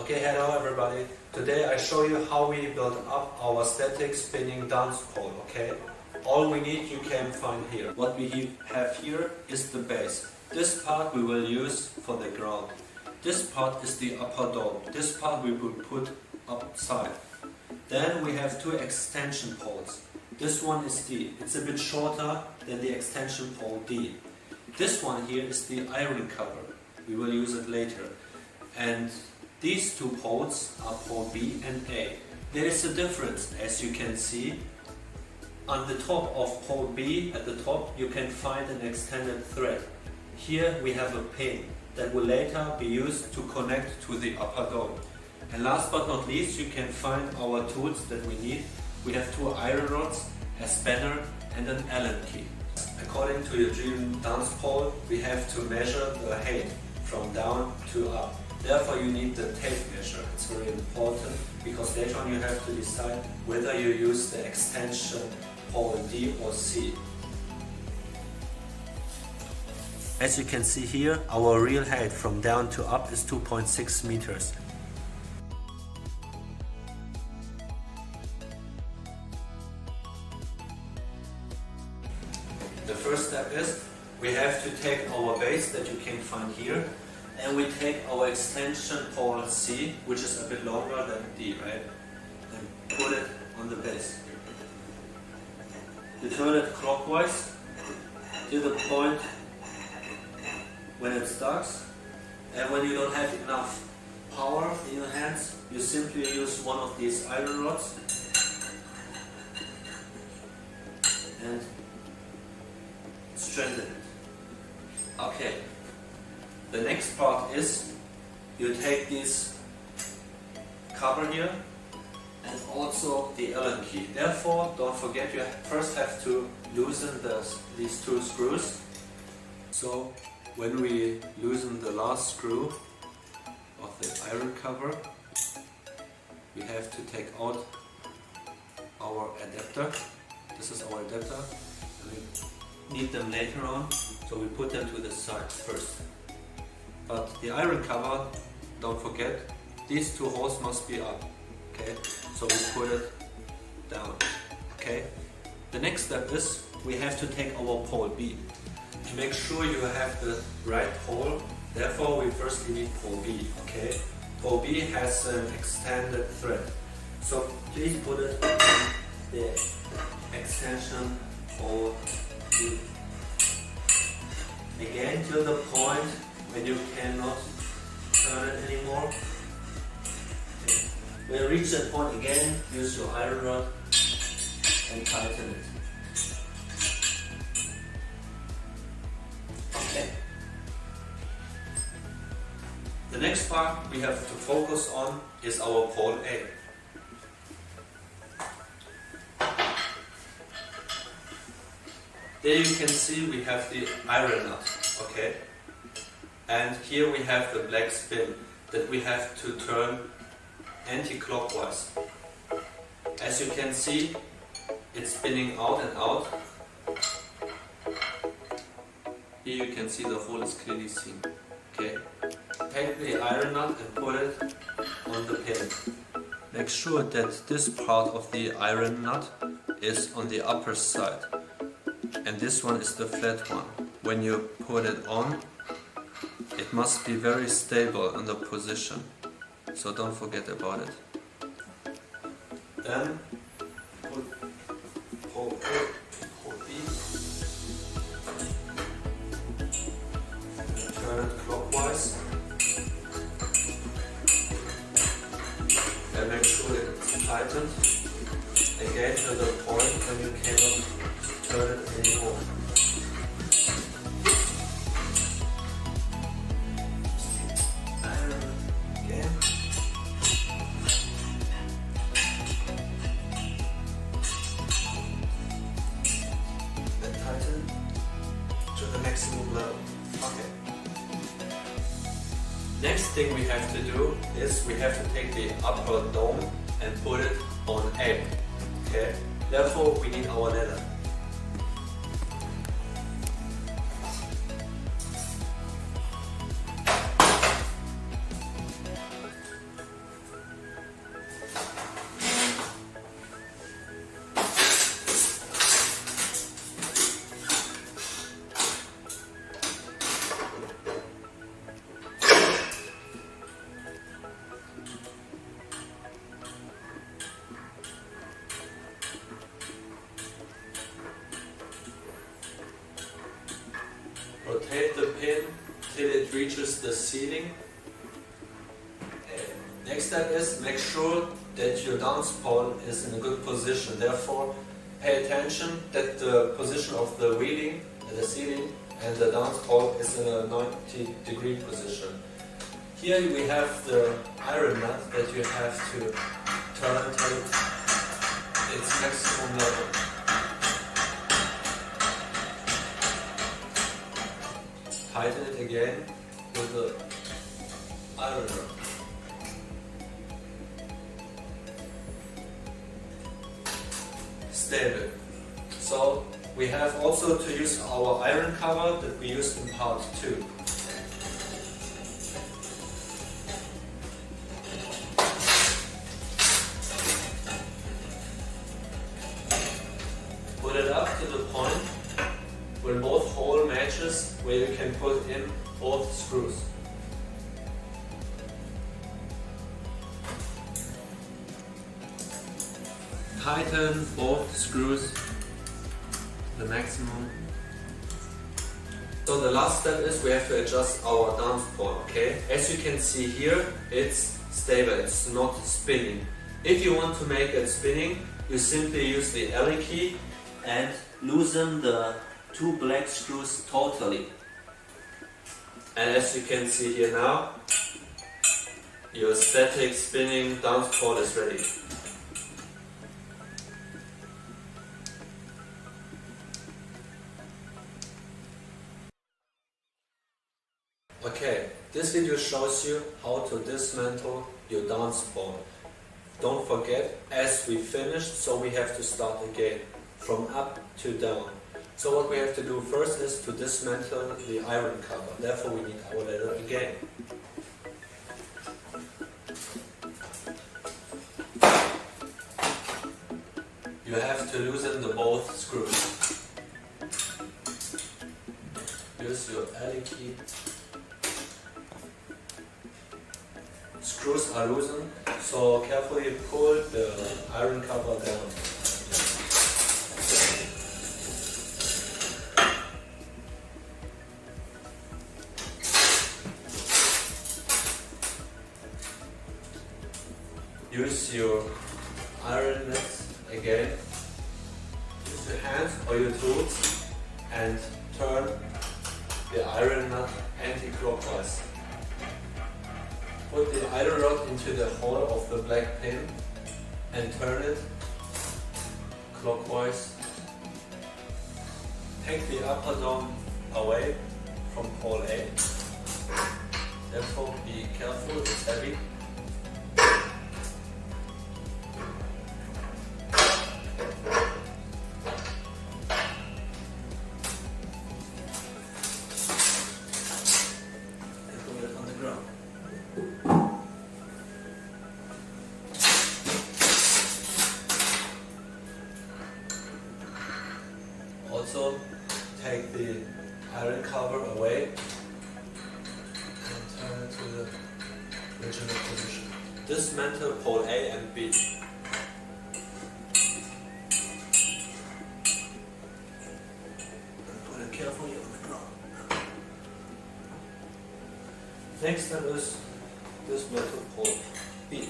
Okay, hello everybody. Today I show you how we build up our static spinning dance pole, okay? All we need you can find here. What we have here is the base. This part we will use for the ground. This part is the upper dome. This part we will put upside. Then we have two extension poles. This one is D. It's a bit shorter than the extension pole D. This one here is the iron cover. We will use it later. And these two poles are pole B and A. There is a difference, as you can see. On the top of pole B, at the top, you can find an extended thread. Here we have a pin that will later be used to connect to the upper dome. And last but not least, you can find our tools that we need. We have two iron rods, a spanner and an Allen key. According to your dream dance pole, we have to measure the height from down to up. Therefore you need the tape measure. It's very important because later on you have to decide whether you use the extension pole D or C. As you can see here, our real height from down to up is 2.6 meters. The first step is we have to take our base that you can find here, and we take our extension pole C, which is a bit longer than D, right? And put it on the base. You turn it clockwise to the point when it starts, and when you don't have enough power in your hands, you simply use one of these iron rods and strengthen it. Okay. The next part is you take this cover here and also the Allen key. Therefore, don't forget you first have to loosen these two screws. So when we loosen the last screw of the iron cover, we have to take out our adapter. This is our adapter. We need them later on, so we put them to the side first. But the iron cover, don't forget, these two holes must be up, okay? So we put it down, okay? The next step is we have to take our pole B. To make sure you have the right pole, therefore we first need pole B, okay? Pole B has an extended thread. So please put it on the extension pole B. Again, till the point when you cannot turn it anymore. Okay. When you reach that point again, use your iron rod and tighten it. Okay. The next part we have to focus on is our pole A. There you can see we have the iron nut, okay? And here we have the black spin that we have to turn anti-clockwise. As you can see, it's spinning out and out. Here you can see the hole is clearly seen. Okay. Take the iron nut and put it on the pin. Make sure that this part of the iron nut is on the upper side. And this one is the flat one. When you put it on, it must be very stable in the position, so don't forget about it. Then put pole A to pole B and turn it clockwise and make sure it's tightened again to the point when you cannot turn it anymore. To the maximum level. Okay. Next thing we have to do is we have to take the upper dome and put it on A. Okay. Therefore we need our ladder. rotate the pin till it reaches the ceiling. Next step is make sure that your dance pole is in a good position. Therefore, pay attention that the position of the wheeling at the ceiling and the dance pole is in a 90-degree position. Here we have the iron nut that you have to turn till its maximum level. Tighten it again with the iron rod. Stable. So we have also to use our iron cover that we used in part 2. Put it up to the point where both hole matches, where you can put in both screws. Tighten both screws to the maximum. So the last step is we have to adjust our dance pole, okay? As you can see here, it's stable, it's not spinning. If you want to make it spinning, you simply use the Allen key and loosen the 2 black screws totally. And as you can see here now, your static spinning dance pole is ready. Okay, this video shows you how to dismantle your dance pole. Don't forget, as we finished, so we have to start again, from up to down. So what we have to do first is to dismantle the iron cover. Therefore we need our ladder again. You have to loosen the both screws. Use your Allen key. Screws are loosened, so carefully pull the iron cover down. Use your iron nuts again. Use your hands or your tools and turn the iron nut anti-clockwise. Put the iron rod into the hole of the black pin and turn it clockwise. Take the upper dome away from pole A. Therefore be careful, it's heavy. Also, take the iron cover away and turn it to the original position. Dismantle pole A and B. And put it carefully on the ground. Next step is dismantle pole B.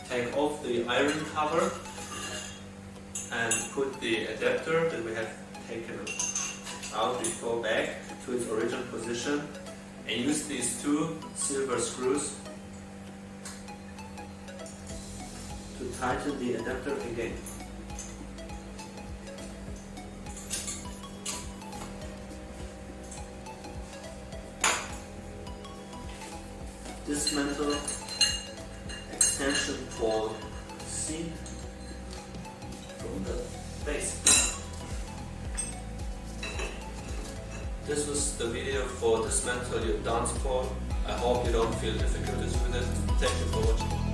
Take off the iron cover and put the adapter that we have taken out before back to its original position, and use these 2 silver screws to tighten the adapter again. Dismantle extension pole C from the base. This was the video for dismantle your dance pole. I hope you don't feel difficulties with it. Thank you for watching.